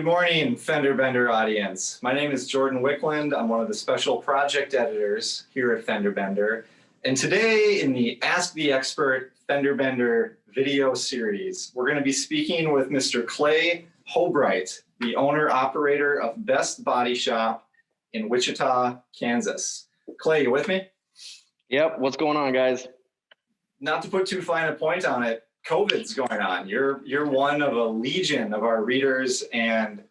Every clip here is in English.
morning, FenderBender audience. My name is Jordan Wickland. I'm one of the special project editors here at FenderBender. And today in the Ask the Expert FenderBender video series, we're going to be speaking with Mr. Clay Hoberecht, the owner-operator of Best Body Shop in Wichita, Kansas. Clay, you with me? Yep. What's going on, guys? Not to put too fine a point on it, COVID's going on. You're one of a legion of our readers and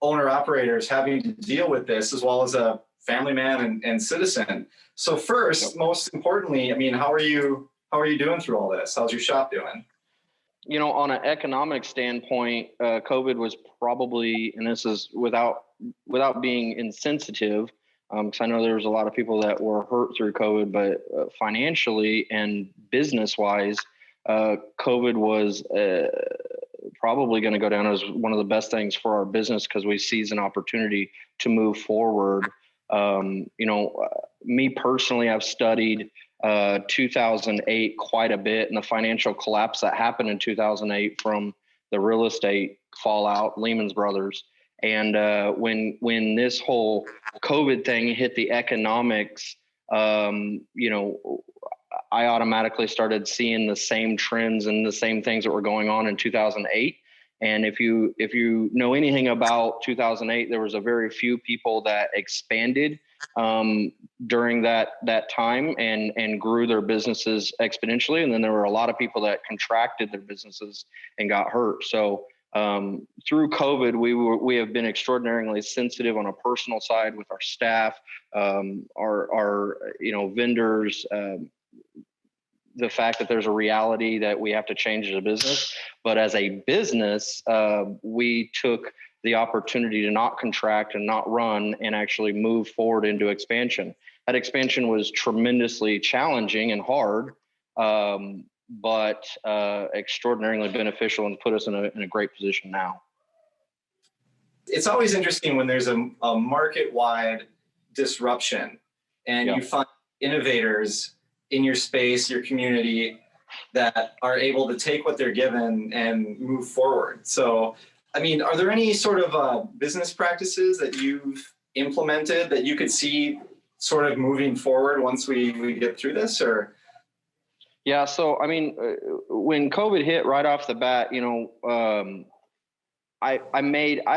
owner-operators having to deal with this, as well as a family man and citizen. So first, most importantly, I mean, how are you doing through all this? How's your shop doing? You know, on an economic standpoint, COVID was probably, and this is without being insensitive, because I know there was a lot of people that were hurt through COVID, but financially and business-wise, COVID was probably going to go down as one of the best things for our business because we seized an opportunity to move forward. Me personally, I've studied 2008 quite a bit and the financial collapse that happened in 2008 from the real estate fallout, Lehman Brothers. And when this whole COVID thing hit the economics, I automatically started seeing the same trends and the same things that were going on in 2008. And if you know anything about 2008, there was a very few people that expanded during that time and grew their businesses exponentially. And then there were a lot of people that contracted their businesses and got hurt. So through COVID, we have been extraordinarily sensitive on a personal side with our staff, our vendors, the fact that there's a reality that we have to change as a business. But as a business, we took the opportunity to not contract and not run and actually move forward into expansion. That expansion was tremendously challenging and hard, but extraordinarily beneficial and put us in a great position now. It's always interesting when there's a market-wide disruption and you find innovators in your space, your community, that are able to take what they're given and move forward. So, I mean, are there any sort of business practices that you've implemented that you could see sort of moving forward once we get through this, or? Yeah. So, I mean, when COVID hit right off the bat, I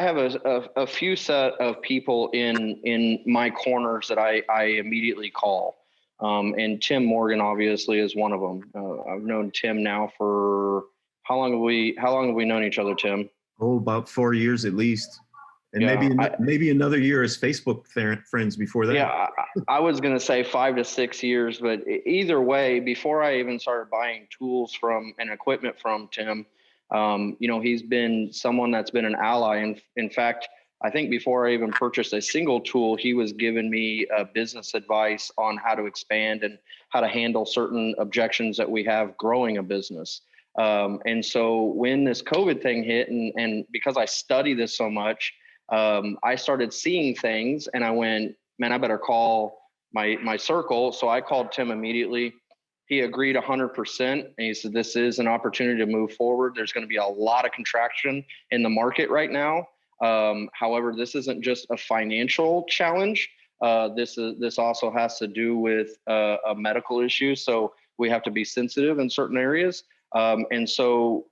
have a few set of people in my corners that I immediately call. And Tim Morgan obviously is one of them. I've known Tim now for how long have we known each other, Tim? Oh, about 4 years at least. And maybe another year as Facebook friends before that. Yeah, I was going to say 5 to 6 years, but either way, before I even started buying tools and equipment from Tim, he's been someone that's been an ally. And in fact, I think before I even purchased a single tool, he was giving me business advice on how to expand and how to handle certain objections that we have growing a business. And so when this COVID thing hit, and because I study this so much, I started seeing things and I went, man, I better call my circle. So I called Tim immediately. He agreed 100%. And he said, this is an opportunity to move forward. There's going to be a lot of contraction in the market right now. However, this isn't just a financial challenge. This also has to do with a medical issue. So we have to be sensitive in certain areas. And so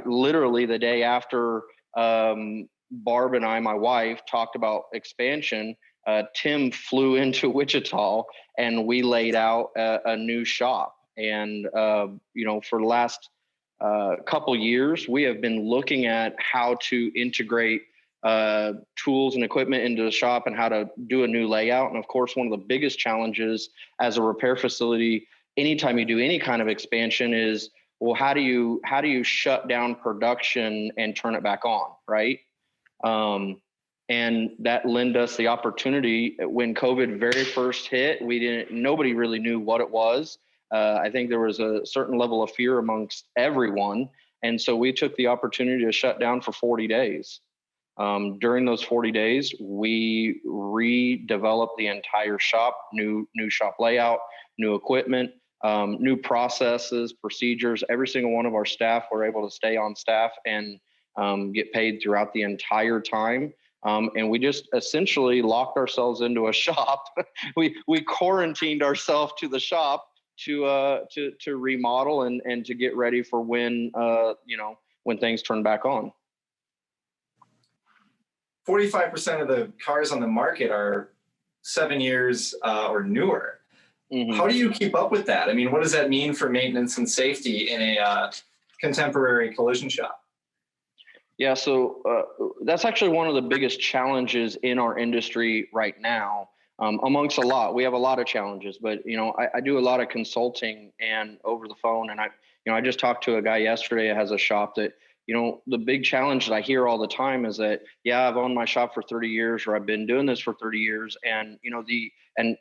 literally the day after Barb and I, my wife, talked about expansion, Tim flew into Wichita and we laid out a new shop. And, for the last couple years, we have been looking at how to integrate tools and equipment into the shop and how to do a new layout. And of course, one of the biggest challenges as a repair facility, anytime you do any kind of expansion, is, well, how do you shut down production and turn it back on, right? And that lent us the opportunity when COVID very first hit. Nobody really knew what it was. I think there was a certain level of fear amongst everyone. And so we took the opportunity to shut down for 40 days. During those 40 days, we redeveloped the entire shop, new shop layout, new equipment, new processes, procedures. Every single one of our staff were able to stay on staff and get paid throughout the entire time. And we just essentially locked ourselves into a shop. we quarantined ourselves to the shop to remodel and to get ready for when when things turn back on. 45% of the cars on the market are 7 years or newer. Mm-hmm. How do you keep up with that? I mean, what does that mean for maintenance and safety in a contemporary collision shop? Yeah, so that's actually one of the biggest challenges in our industry right now. Amongst a lot, we have a lot of challenges, but I do a lot of consulting and over the phone, and I just talked to a guy yesterday that has a shop that, the big challenge that I hear all the time is that, yeah, I've owned my shop for 30 years, or I've been doing this for 30 years. And,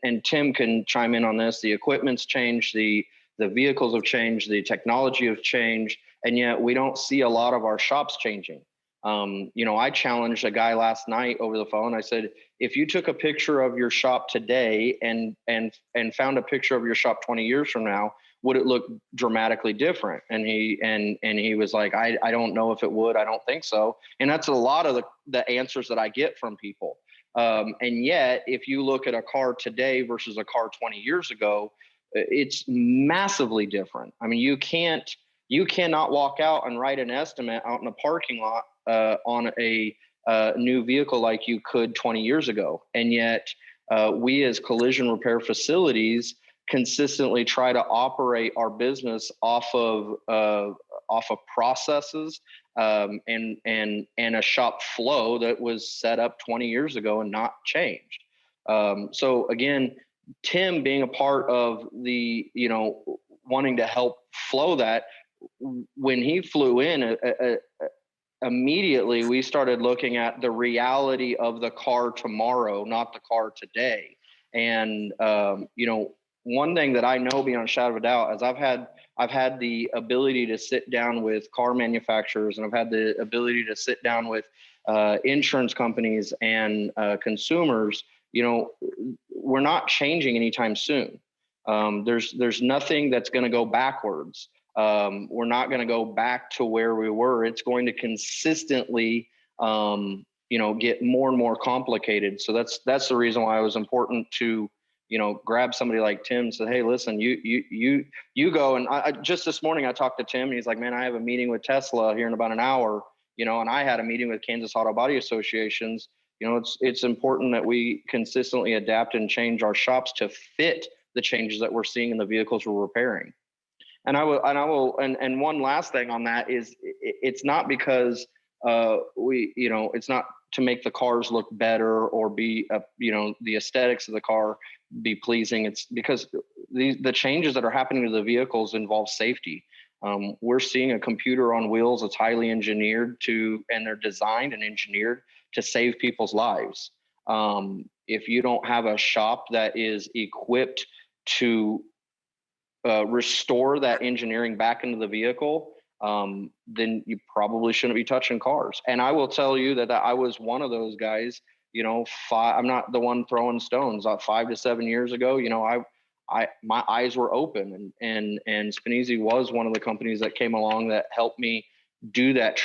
and Tim can chime in on this. The equipment's changed, the vehicles have changed, the technology has changed, and yet we don't see a lot of our shops changing. I challenged a guy last night over the phone. I said, if you took a picture of your shop today and found a picture of your shop 20 years from now, would it look dramatically different? And he was like, I don't know if it would. I don't think so. And that's a lot of the answers that I get from people. And yet, if you look at a car today versus a car 20 years ago, it's massively different. I mean, you cannot walk out and write an estimate out in a parking lot on a new vehicle like you could 20 years ago. And yet we as collision repair facilities consistently try to operate our business off of processes and a shop flow that was set up 20 years ago and not changed. So again, Tim being a part of the, wanting to help flow that, when he flew in, immediately we started looking at the reality of the car tomorrow, not the car today. And, one thing that I know beyond a shadow of a doubt is I've had the ability to sit down with car manufacturers, and I've had the ability to sit down with insurance companies and consumers. We're not changing anytime soon. There's nothing that's going to go backwards. We're not going to go back to where we were. It's going to consistently, get more and more complicated. So that's the reason why it was important to, grab somebody like Tim and say, hey, listen, you go. And I just this morning I talked to Tim, and he's like, man, I have a meeting with Tesla here in about an hour, and I had a meeting with Kansas Auto Body Associations. It's important that we consistently adapt and change our shops to fit the changes that we're seeing in the vehicles we're repairing. And and one last thing on that is it's not because it's not to make the cars look better or be, the aesthetics of the car be pleasing. It's because the changes that are happening to the vehicles involve safety. We're seeing a computer on wheels that's highly engineered and they're designed and engineered to save people's lives. If you don't have a shop that is equipped to restore that engineering back into the vehicle, then you probably shouldn't be touching cars. And I will tell you that I was one of those guys. I'm not the one throwing stones. 5 to 7 years ago, my eyes were open, and Spanesi was one of the companies that came along that helped me do that,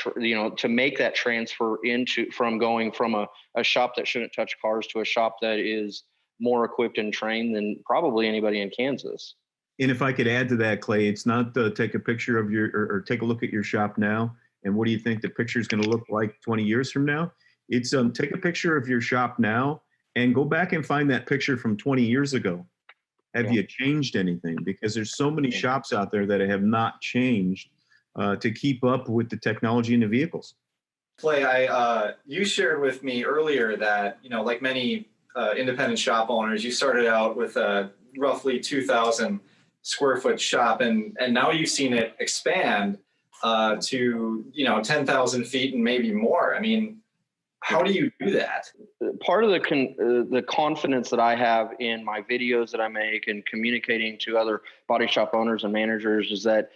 to make that transfer from going from a shop that shouldn't touch cars to a shop that is more equipped and trained than probably anybody in Kansas. And if I could add to that, Clay, it's not take a picture of or take a look at your shop now, and what do you think the picture is going to look like 20 years from now? It's take a picture of your shop now and go back and find that picture from 20 years ago. Have you changed anything? Because there's so many shops out there that have not changed to keep up with the technology in the vehicles. Clay, you shared with me earlier that, like many independent shop owners, you started out with a roughly 2,000 square foot shop, and now you've seen it expand to 10,000 feet and maybe more. I mean, how do you do that? Part of the confidence that I have in my videos that I make and communicating to other body shop owners and managers is that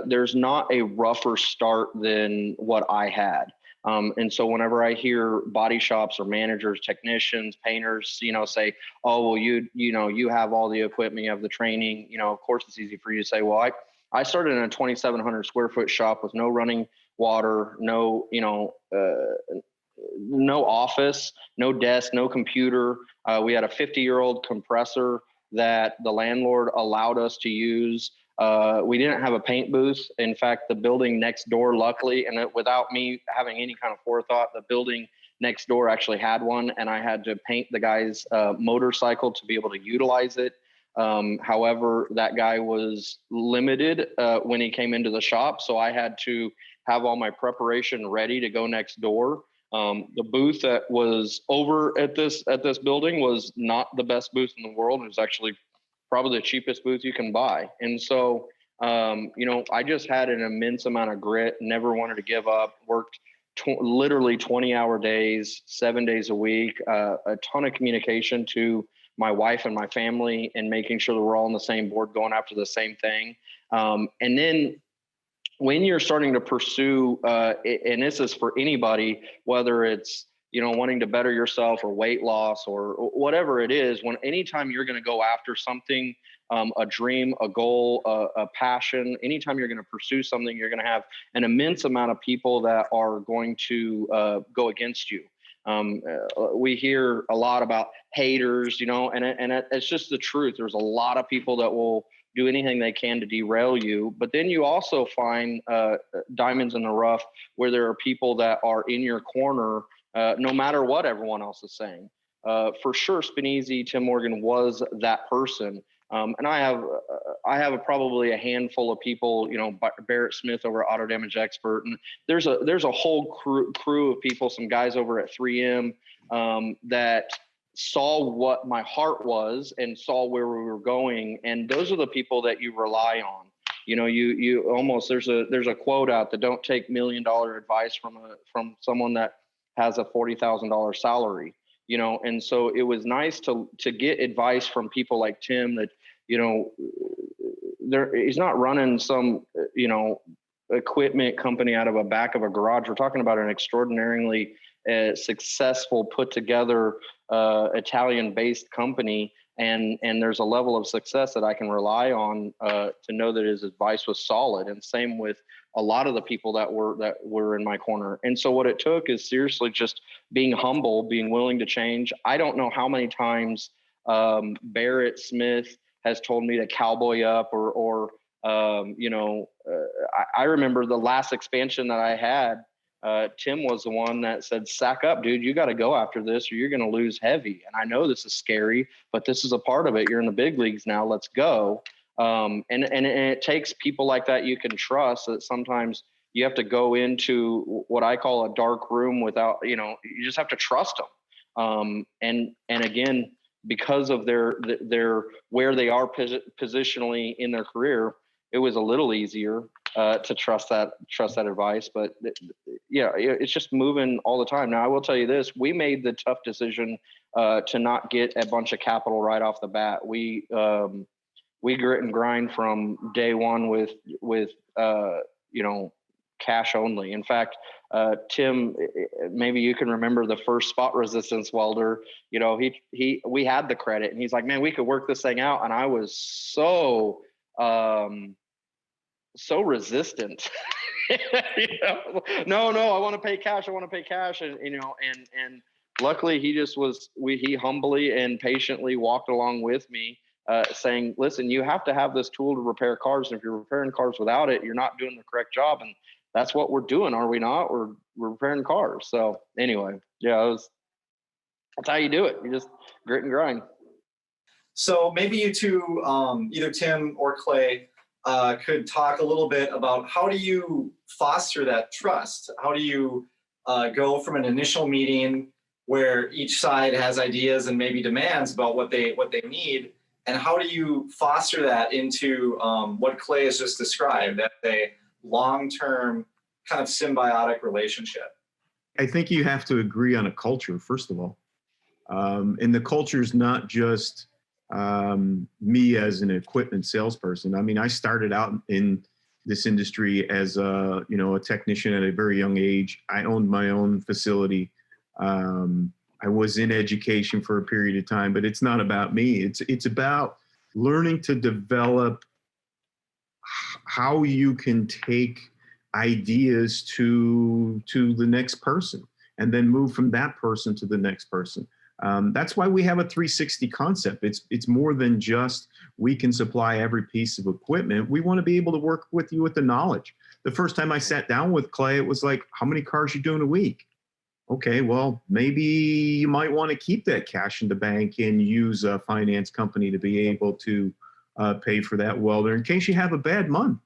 there's not a rougher start than what I had. And so whenever I hear body shops or managers, technicians, painters, say, oh, well, you have all the equipment, you have the training, of course it's easy for you to say, well, I started in a 2,700 square foot shop with no running water, no, no office, no desk, no computer. We had a 50-year-old compressor that the landlord allowed us to use. We didn't have a paint booth. In fact, the building next door, luckily, and without me having any kind of forethought, the building next door actually had one, and I had to paint the guy's motorcycle to be able to utilize it. However, that guy was limited when he came into the shop, so I had to have all my preparation ready to go next door. The booth that was over at this building was not the best booth in the world. It was actually probably the cheapest booth you can buy. And so, I just had an immense amount of grit, never wanted to give up, worked literally 20-hour days, 7 days a week, a ton of communication to my wife and my family, and making sure that we're all on the same board going after the same thing. And then when you're starting to pursue, and this is for anybody, whether it's, wanting to better yourself or weight loss or whatever it is, anytime you're going to go after something, a dream, a goal, a passion, anytime you're going to pursue something, you're going to have an immense amount of people that are going to go against you. We hear a lot about haters, and it's just the truth. There's a lot of people that will do anything they can to derail you. But then you also find diamonds in the rough where there are people that are in your corner, no matter what everyone else is saying. For sure, Spanesi, Tim Morgan was that person. And I have probably a handful of people, Barrett Smith over at Auto Damage Expert, and there's a whole crew of people, some guys over at 3M that saw what my heart was and saw where we were going, and those are the people that you rely on. You almost, there's a quote out that don't take $1 million advice from someone that has a $40,000 salary. And so it was nice to get advice from people like Tim that, he's not running some, equipment company out of a back of a garage. We're talking about an extraordinarily successful, put together, Italian-based company. And there's a level of success that I can rely on to know that his advice was solid. And same with a lot of the people that were in my corner. And so what it took is seriously just being humble, being willing to change. I don't know how many times Barrett Smith has told me to cowboy up I remember the last expansion that I had, Tim was the one that said, sack up, dude, you got to go after this or you're going to lose heavy. And I know this is scary, but this is a part of it. You're in the big leagues now. Let's go. And it takes people like that you can trust, that sometimes you have to go into what I call a dark room without, you just have to trust them. And again, because of their where they are positionally in their career, it was a little easier to trust that advice. But it's just moving all the time. Now, I will tell you this: we made the tough decision to not get a bunch of capital right off the bat. We grit and grind from day one with cash only. In fact, Tim, maybe you can remember the first spot resistance welder. We had the credit, and he's like, "Man, we could work this thing out." And I was so resistant. No, I want to pay cash. And luckily he humbly and patiently walked along with me, saying, listen, you have to have this tool to repair cars. And if you're repairing cars without it, you're not doing the correct job. And that's what we're doing. Are we not? We're repairing cars. So anyway, that's how you do it. You just grit and grind. So maybe you two, either Tim or Clay, could talk a little bit about how do you foster that trust? How do you go from an initial meeting where each side has ideas and maybe demands about what they need, and how do you foster that into what Clay has just described, as a long-term kind of symbiotic relationship? I think you have to agree on a culture, first of all. And the culture is not just me as an equipment salesperson. I mean, I started out in this industry as a technician at a very young age. I owned my own facility. I was in education for a period of time, but it's not about me. It's about learning to develop how you can take ideas to the next person and then move from that person to the next person. That's why we have a 360 concept. It's more than just we can supply every piece of equipment. We want to be able to work with you with the knowledge. The first time I sat down with Clay, it was like, how many cars you doing a week? Okay, well, maybe you might want to keep that cash in the bank and use a finance company to be able to pay for that welder in case you have a bad month.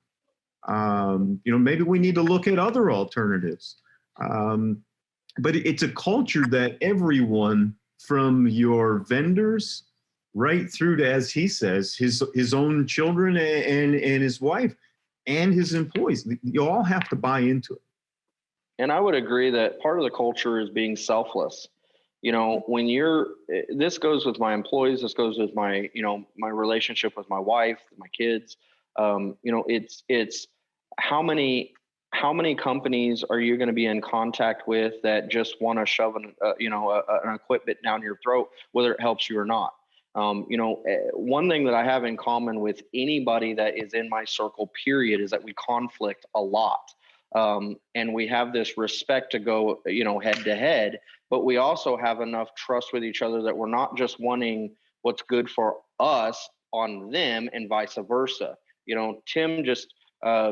Maybe we need to look at other alternatives. But it's a culture that everyone from your vendors right through to, as he says, his own children and his wife and his employees, you all have to buy into it. And I would agree that part of the culture is being selfless. When this goes with my employees, this goes with my relationship with my wife, my kids. It's how many companies are you going to be in contact with that just want to shove an equipment down your throat, whether it helps you or not. One thing that I have in common with anybody that is in my circle, period, is that we conflict a lot. And we have this respect to go, head to head, but we also have enough trust with each other that we're not just wanting what's good for us on them and vice versa. Tim just,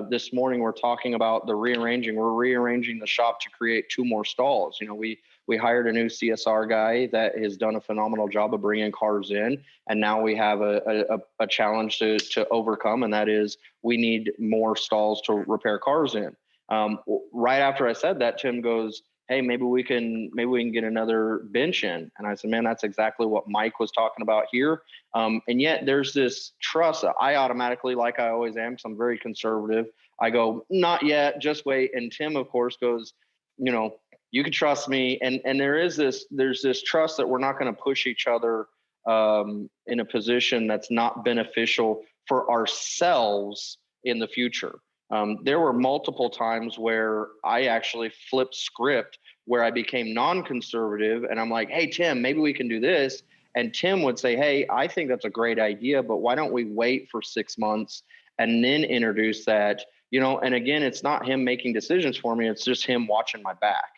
this morning we're talking about we're rearranging the shop to create 2 more stalls. We hired a new CSR guy that has done a phenomenal job of bringing cars in. And now we have a challenge to overcome. And that is we need more stalls to repair cars in. Right after I said that, Tim goes, hey, maybe we can get another bench in. And I said, man, that's exactly what Mike was talking about here. And yet there's this trust that I automatically, like I always am, because I'm very conservative, I go, not yet, just wait. And Tim, of course, goes, you can trust me. And there's this trust that we're not going to push each other in a position that's not beneficial for ourselves in the future. There were multiple times where I actually flipped script, where I became non-conservative, and I'm like, hey, Tim, maybe we can do this. And Tim would say, hey, I think that's a great idea, but why don't we wait for 6 months and then introduce that? And again, it's not him making decisions for me. It's just him watching my back.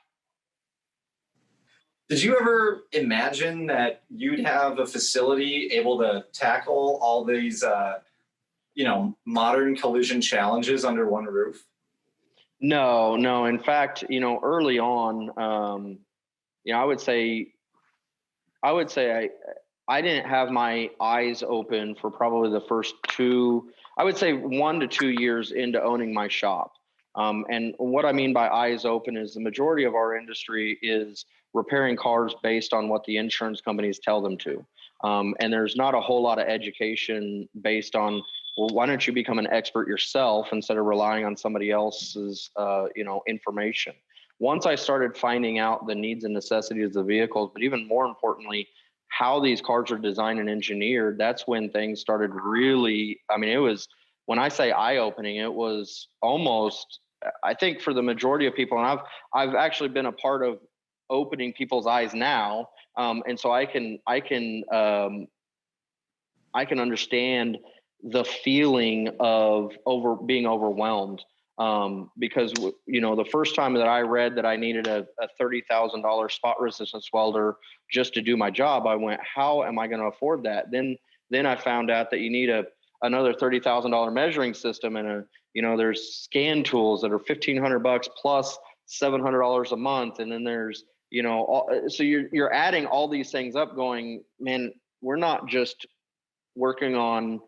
Did you ever imagine that you'd have a facility able to tackle all these modern collision challenges under one roof? No. In fact, early on, I would say I didn't have my eyes open for probably the first 1 to 2 years into owning my shop. And what I mean by eyes open is the majority of our industry is repairing cars based on what the insurance companies tell them to. And there's not a whole lot of education based on, well, why don't you become an expert yourself instead of relying on somebody else's, information. Once I started finding out the needs and necessities of the vehicles, but even more importantly, how these cars are designed and engineered, that's when things started really, it was, when I say eye-opening, it was almost, I think for the majority of people, and I've actually been a part of opening people's eyes now. And so I can understand the feeling of being overwhelmed. Because, the first time that I read that I needed a $30,000 spot resistance welder just to do my job, I went, how am I going to afford that? Then I found out that you need another $30,000 measuring system, and there's scan tools that are $1,500 plus $700 a month. And then there's, so you're adding all these things up going, man, we're not just working on,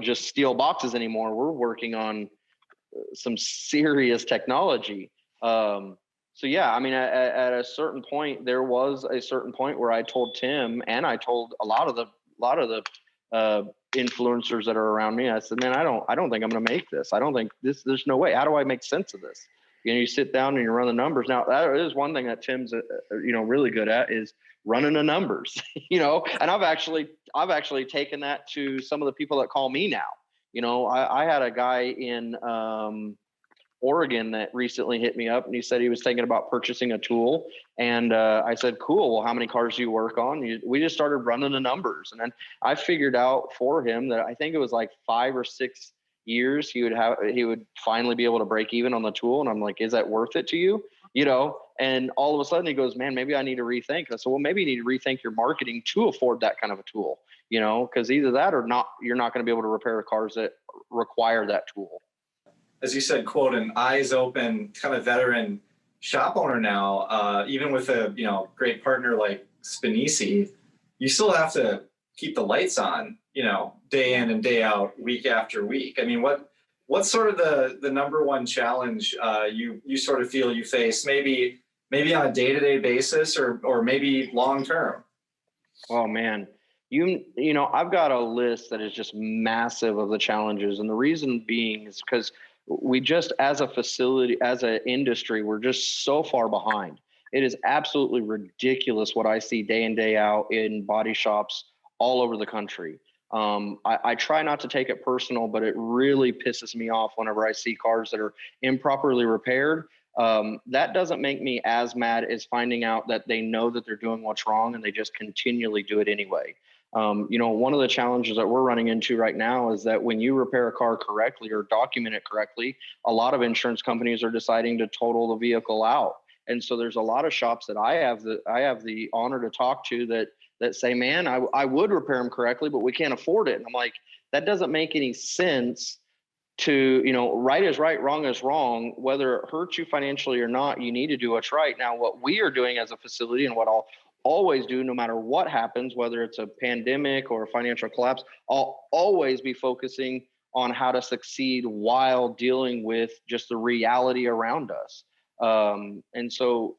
just steel boxes anymore. We're working on some serious technology. So yeah, at a certain point, there was a certain point where I told Tim, and I told a lot of the influencers that are around me, I said, man, I don't think I'm going to make this. I don't think there's no way. How do I make sense of this? You sit down and you run the numbers. Now that is one thing that Tim's, really good at, is running the numbers, and I've actually taken that to some of the people that call me now. I had a guy in Oregon that recently hit me up, and he said he was thinking about purchasing a tool. And I said, cool. Well, how many cars do you work on? We just started running the numbers. And then I figured out for him that I think it was like 5 or 6 years he would finally be able to break even on the tool. And I'm like, is that worth it to you? You know, and all of a sudden he goes, man, maybe I need to rethink. I said, well, maybe you need to rethink your marketing to afford that kind of a tool, you know, because either that or not, you're not going to be able to repair cars that require that tool. As you said, quote, an eyes open kind of veteran shop owner now, even with a, you know, great partner like Spanesi, you still have to keep the lights on, you know, day in and day out, week after week. I mean, what's sort of the number one challenge you sort of feel you face, maybe on a day-to-day basis or maybe long term? Oh man, you know, I've got a list that is just massive of the challenges, and the reason being is because we just, as a facility, as an industry, we're just so far behind. It is absolutely ridiculous what I see day in, day out in body shops all over the country. I try not to take it personal, but it really pisses me off whenever I see cars that are improperly repaired. That doesn't make me as mad as finding out that they know that they're doing what's wrong and they just continually do it anyway. You know, one of the challenges that we're running into right now is that when you repair a car correctly or document it correctly, a lot of insurance companies are deciding to total the vehicle out. And so there's a lot of shops that I have the honor to talk to that say, man, I would repair them correctly, but we can't afford it. And I'm like, that doesn't make any sense. To, you know, right is right, wrong is wrong. Whether it hurts you financially or not, you need to do what's right. Now, what we are doing as a facility and what I'll always do, no matter what happens, whether it's a pandemic or a financial collapse, I'll always be focusing on how to succeed while dealing with just the reality around us. And so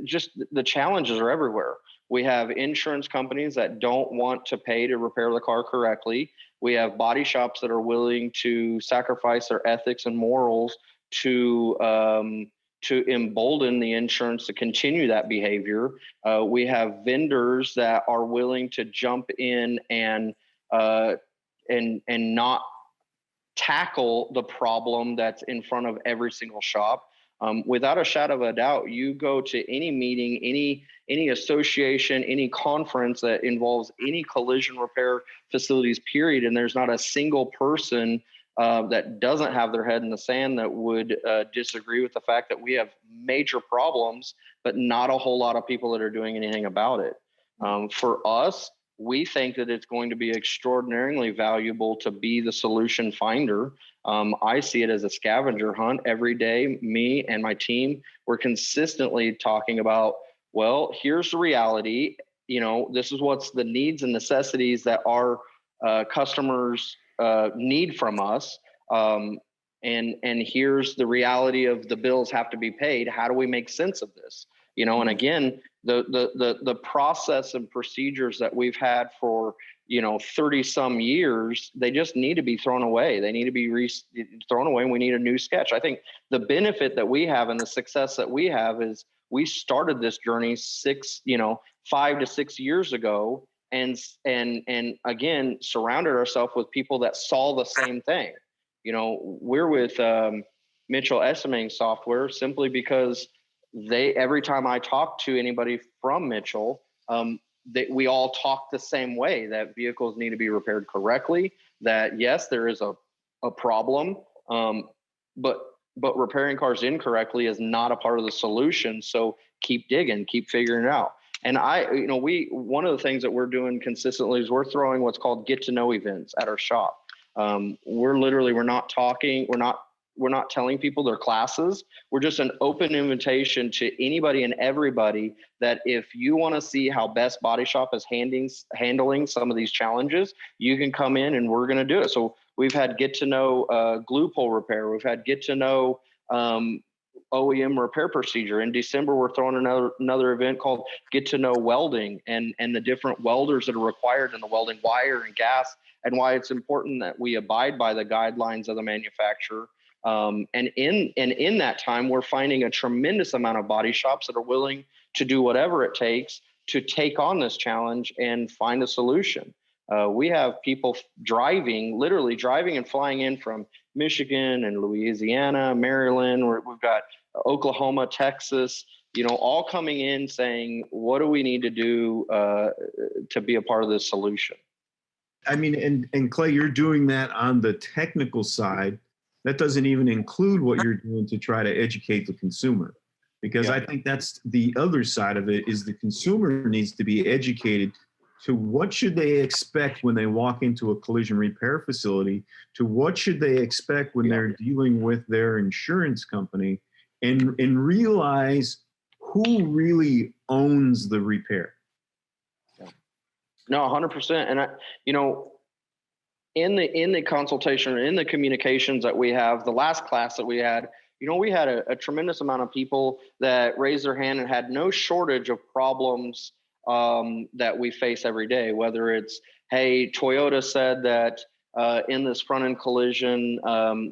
just the challenges are everywhere. We have insurance companies that don't want to pay to repair the car correctly. We have body shops that are willing to sacrifice their ethics and morals to embolden the insurance to continue that behavior. We have vendors that are willing to jump in and not tackle the problem that's in front of every single shop. Without a shadow of a doubt, you go to any meeting, any association, any conference that involves any collision repair facilities, period, and there's not a single person that doesn't have their head in the sand that would disagree with the fact that we have major problems, but not a whole lot of people that are doing anything about it. For us, we think that it's going to be extraordinarily valuable to be the solution finder. I see it as a scavenger hunt every day. Me and my team, we're consistently talking about, well, here's the reality. You know, this is what's the needs and necessities that our customers need from us. And here's the reality of the bills have to be paid. How do we make sense of this? You know, and again, the process and procedures that we've had for, you know, 30 some years, they just need to be thrown away. They need to be thrown away, and we need a new sketch. I think the benefit that we have and the success that we have is we started this journey 5 to 6 years ago, and again, surrounded ourselves with people that saw the same thing. You know, we're with Mitchell Estimating Software simply because every time I talk to anybody from Mitchell, we all talk the same way, that vehicles need to be repaired correctly, that yes, there is a problem, but repairing cars incorrectly is not a part of the solution. So keep digging, keep figuring it out. And one of the things that we're doing consistently is we're throwing what's called get to know events at our shop. We're not telling people their classes. We're just an open invitation to anybody and everybody that if you want to see how Best Body Shop is handling some of these challenges, you can come in and we're going to do it. So we've had get to know glue pull repair. We've had get to know OEM repair procedure. In December, we're throwing another event called Get to Know Welding and the different welders that are required in the welding, wire and gas, and why it's important that we abide by the guidelines of the manufacturer. And in that time, we're finding a tremendous amount of body shops that are willing to do whatever it takes to take on this challenge and find a solution. We have people literally driving and flying in from Michigan and Louisiana, Maryland. We've got Oklahoma, Texas, all coming in saying, what do we need to do to be a part of this solution? I mean, and Clay, you're doing that on the technical side. That doesn't even include what you're doing to try to educate the consumer. Because I think that's the other side of it is the consumer needs to be educated to what should they expect when they walk into a collision repair facility, to what should they expect when they're dealing with their insurance company, and realize who really owns the repair. No, 100%. And in the consultation or in the communications that we have, the last class that we had, we had a tremendous amount of people that raised their hand and had no shortage of problems that we face every day, whether it's, hey, Toyota said that in this front end collision,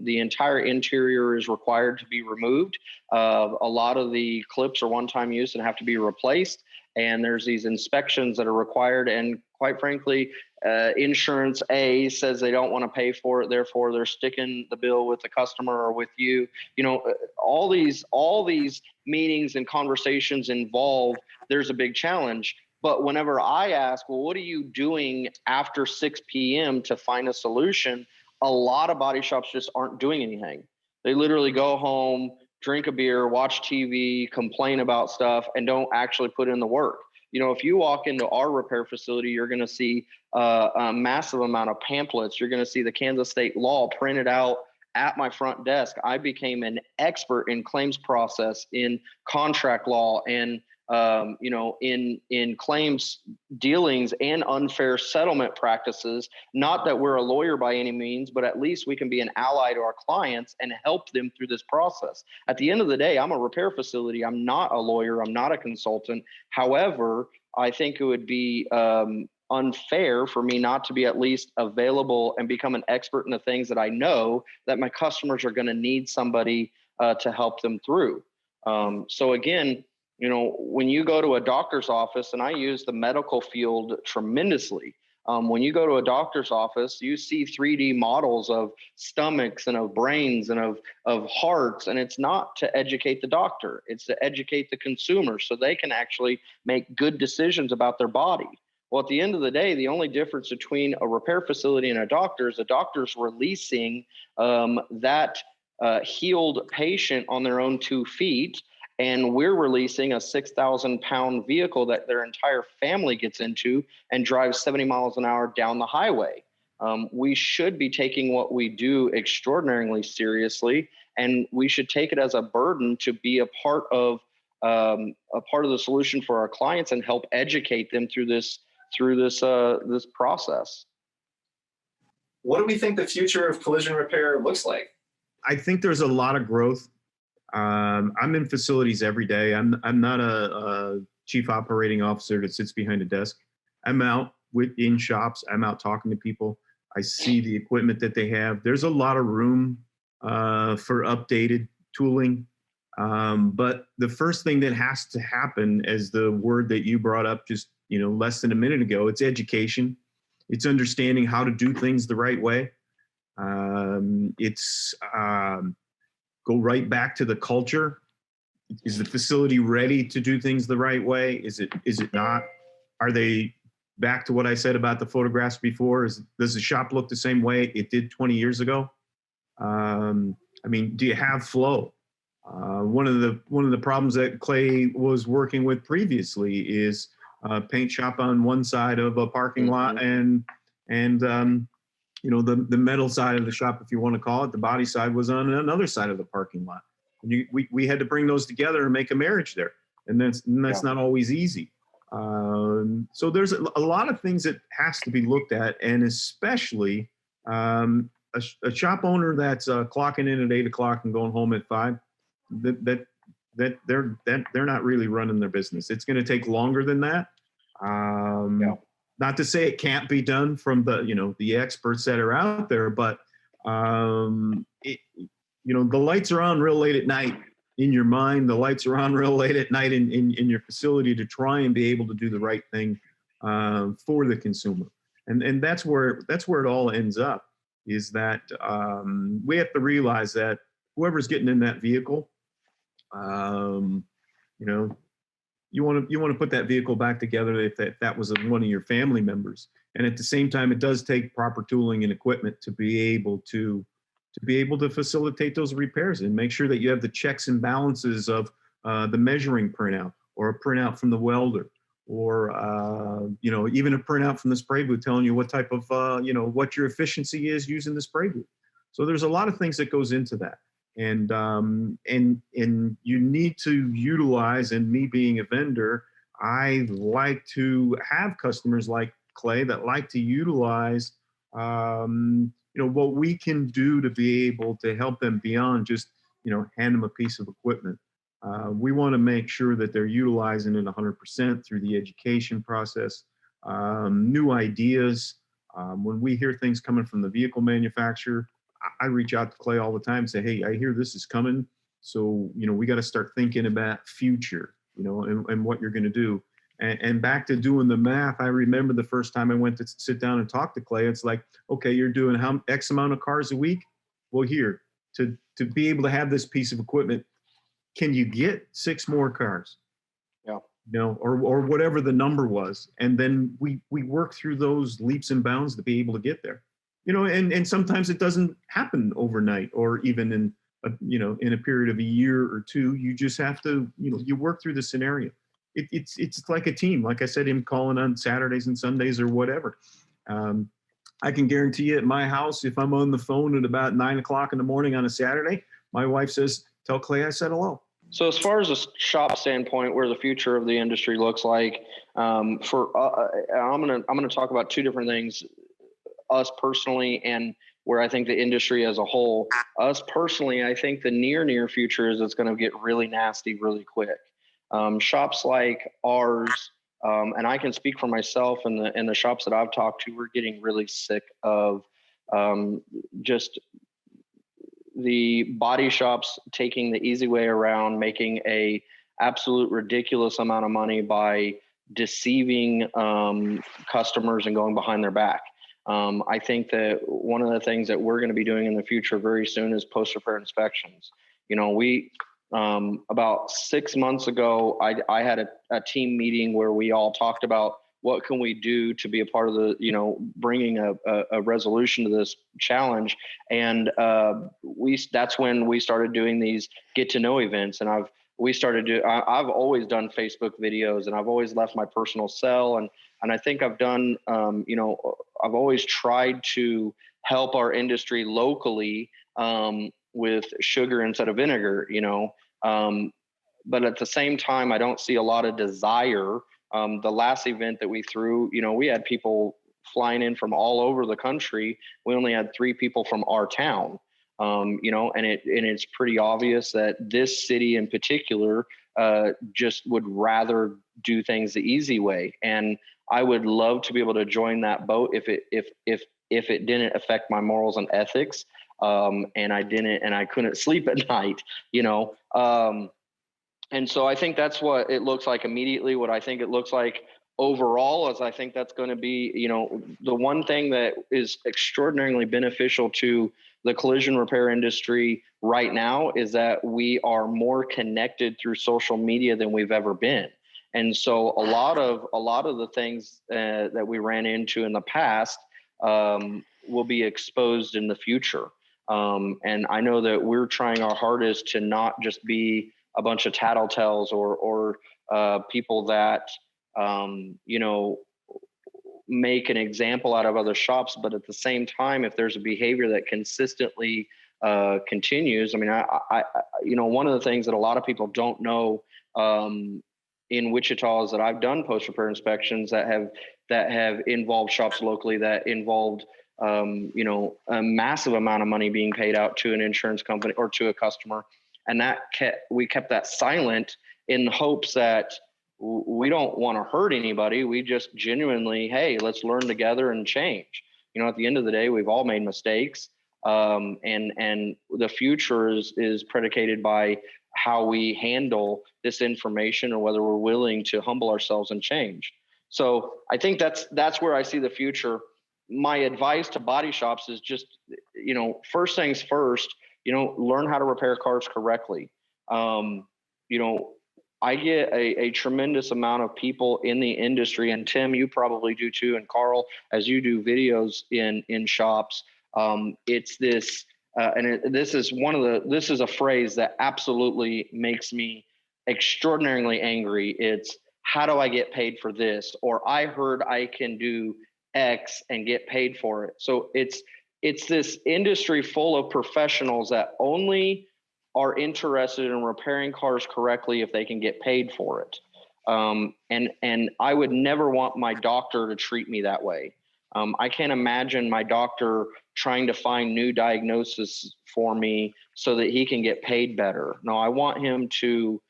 the entire interior is required to be removed. A lot of the clips are one-time use and have to be replaced. And there's these inspections that are required. And quite frankly, insurance A says they don't want to pay for it. Therefore, they're sticking the bill with the customer or with you. All these meetings and conversations involve, there's a big challenge. But whenever I ask, well, what are you doing after 6 p.m. to find a solution? A lot of body shops just aren't doing anything. They literally go home, drink a beer, watch TV, complain about stuff, and don't actually put in the work. If you walk into our repair facility, you're going to see a massive amount of pamphlets. You're going to see the Kansas state law printed out at my front desk. I became an expert in claims process, in contract law, and in claims dealings and unfair settlement practices. Not that we're a lawyer by any means, but at least we can be an ally to our clients and help them through this process. At the end of the day, I'm a repair facility. I'm not a lawyer. I'm not a consultant. However, I think it would be unfair for me not to be at least available and become an expert in the things that I know that my customers are going to need somebody to help them through. So again, when you go to a doctor's office, and I use the medical field tremendously. When you go to a doctor's office, you see 3D models of stomachs and of brains and of hearts. And it's not to educate the doctor. It's to educate the consumer so they can actually make good decisions about their body. Well, at the end of the day, the only difference between a repair facility and a doctor is a doctor's releasing that healed patient on their own 2 feet. And we're releasing a 6,000-pound vehicle that their entire family gets into and drives 70 miles an hour down the highway. We should be taking what we do extraordinarily seriously, and we should take it as a burden to be a part of the solution for our clients and help educate them through this process. What do we think the future of collision repair looks like? I think there's a lot of growth. I'm in facilities every day. I'm not a chief operating officer that sits behind a desk. I'm out in shops. I'm out talking to people. I see the equipment that they have. There's a lot of room for updated tooling. But the first thing that has to happen, as the word that you brought up just less than a minute ago, it's education. It's understanding how to do things the right way. It's go right back to the culture. Is the facility ready to do things the right way? Is it not? Are they back to what I said about the photographs before? Does the shop look the same way it did 20 years ago? Do you have flow? One of the problems that Clay was working with previously is paint shop on one side of a parking lot and the metal side of the shop, if you want to call it, the body side was on another side of the parking lot. And we had to bring those together and make a marriage there. And that's not always easy. So there's a lot of things that has to be looked at, and especially a shop owner that's clocking in at 8 o'clock and going home at 5, that they're not really running their business. It's going to take longer than that. Not to say it can't be done from the experts that are out there, but the lights are on real late at night in your mind. The lights are on real late at night in your facility to try and be able to do the right thing for the consumer. And that's where it all ends up, is that we have to realize that whoever's getting in that vehicle, you want to put that vehicle back together if that was one of your family members. And at the same time, it does take proper tooling and equipment to be able to facilitate those repairs and make sure that you have the checks and balances of the measuring printout or a printout from the welder, or even a printout from the spray booth telling you what type of what your efficiency is using the spray booth. So there's a lot of things that goes into that, and you need to utilize. And me being a vendor, I like to have customers like Clay that like to utilize what we can do to be able to help them beyond just hand them a piece of equipment. We want to make sure that they're utilizing it 100% through the education process, new ideas. When we hear things coming from the vehicle manufacturer, I reach out to Clay all the time and say, hey, I hear this is coming. So, we got to start thinking about future, and what you're going to do. And back to doing the math, I remember the first time I went to sit down and talk to Clay, it's like, okay, you're doing X amount of cars a week? Well, here, to be able to have this piece of equipment, can you get 6 more cars? Yeah. Or whatever the number was. And then we work through those leaps and bounds to be able to get there. And sometimes it doesn't happen overnight, or even in a period of a year or two. You just have to, you work through the scenario. It's like a team. Like I said, him calling on Saturdays and Sundays or whatever. I can guarantee you at my house, if I'm on the phone at about 9 o'clock in the morning on a Saturday, my wife says, tell Clay I said hello. So as far as a shop standpoint, where the future of the industry looks like, I'm gonna talk about 2 different things: us personally and where I think the industry as a whole. Us personally, I think the near future is it's going to get really nasty really quick. Shops like ours, and I can speak for myself and the shops that I've talked to, we're getting really sick of just the body shops taking the easy way around, making a absolute ridiculous amount of money by deceiving customers and going behind their back. I think that one of the things that we're going to be doing in the future very soon is post-repair inspections. About 6 months ago, I had a team meeting where we all talked about what can we do to be a part of the, bringing a resolution to this challenge. And that's when we started doing these get to know events. And I've always done Facebook videos, and I've always left my personal cell. And I think I've done, I've always tried to help our industry locally with sugar instead of vinegar, but at the same time, I don't see a lot of desire. The last event that we threw, we had people flying in from all over the country. We only had 3 people from our town, and it's pretty obvious that this city in particular just would rather do things the easy way. And I would love to be able to join that boat if it didn't affect my morals and ethics, and I couldn't sleep at night, and so I think that's what it looks like immediately. What I think it looks like overall is I think that's going to be, the one thing that is extraordinarily beneficial to the collision repair industry right now is that we are more connected through social media than we've ever been. And so a lot of the things that we ran into in the past will be exposed in the future. And I know that we're trying our hardest to not just be a bunch of tattletales or people that, make an example out of other shops. But at the same time, if there's a behavior that consistently continues, I mean, I one of the things that a lot of people don't know in Wichita is that I've done post-repair inspections that have involved shops locally that involved a massive amount of money being paid out to an insurance company or to a customer. And we kept that silent in hopes that we don't want to hurt anybody. We just genuinely, hey, let's learn together and change. At the end of the day, we've all made mistakes. And the future is predicated by how we handle this information or whether we're willing to humble ourselves and change. So I think that's where I see the future. My advice to body shops is just, first things first, learn how to repair cars correctly. I get a tremendous amount of people in the industry, and Tim, you probably do too, and Carl, as you do videos in shops. It's this, this is a phrase that absolutely makes me extraordinarily angry. It's, how do I get paid for this? Or I heard I can do X and get paid for it. So it's this industry full of professionals that only are interested in repairing cars correctly if they can get paid for it. And I would never want my doctor to treat me that way. I can't imagine my doctor trying to find new diagnosis for me so that he can get paid better. No, I want him to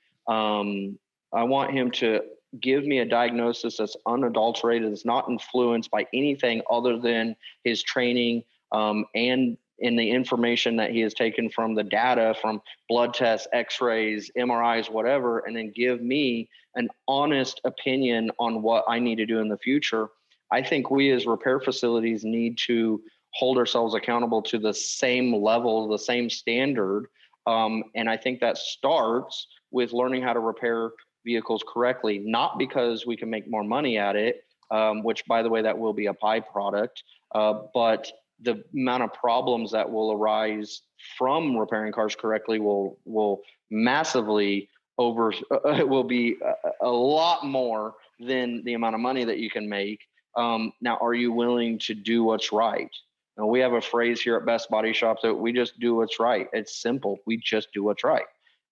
give me a diagnosis that's unadulterated, that's not influenced by anything other than his training, and in the information that he has taken from the data from blood tests, x-rays, MRIs, whatever, and then give me an honest opinion on what I need to do in the future. I think we as repair facilities need to hold ourselves accountable to the same level, the same standard. And I think that starts with learning how to repair vehicles correctly, not because we can make more money at it, which, by the way, that will be a byproduct, but the amount of problems that will arise from repairing cars correctly will massively will be a lot more than the amount of money that you can make. Now, are you willing to do what's right? Now, we have a phrase here at Best Body Shop that we just do what's right. It's simple. We just do what's right.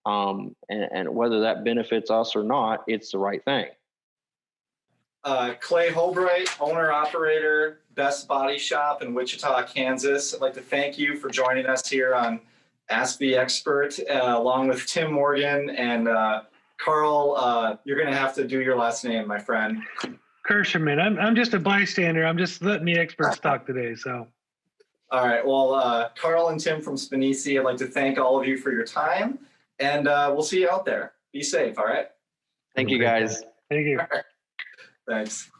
And whether that benefits us or not, it's the right thing. Clay Hoberecht, owner operator, Best Body Shop in Wichita, Kansas. I'd like to thank you for joining us here on Ask the Expert, along with Tim Morgan and Carl. You're going to have to do your last name, my friend. Kirschman. I'm just a bystander. I'm just letting the experts talk today. So. All right. Well, Carl and Tim from Spanesi, I'd like to thank all of you for your time, and we'll see you out there. Be safe. All right. Thank you, guys. Thank you. Thanks.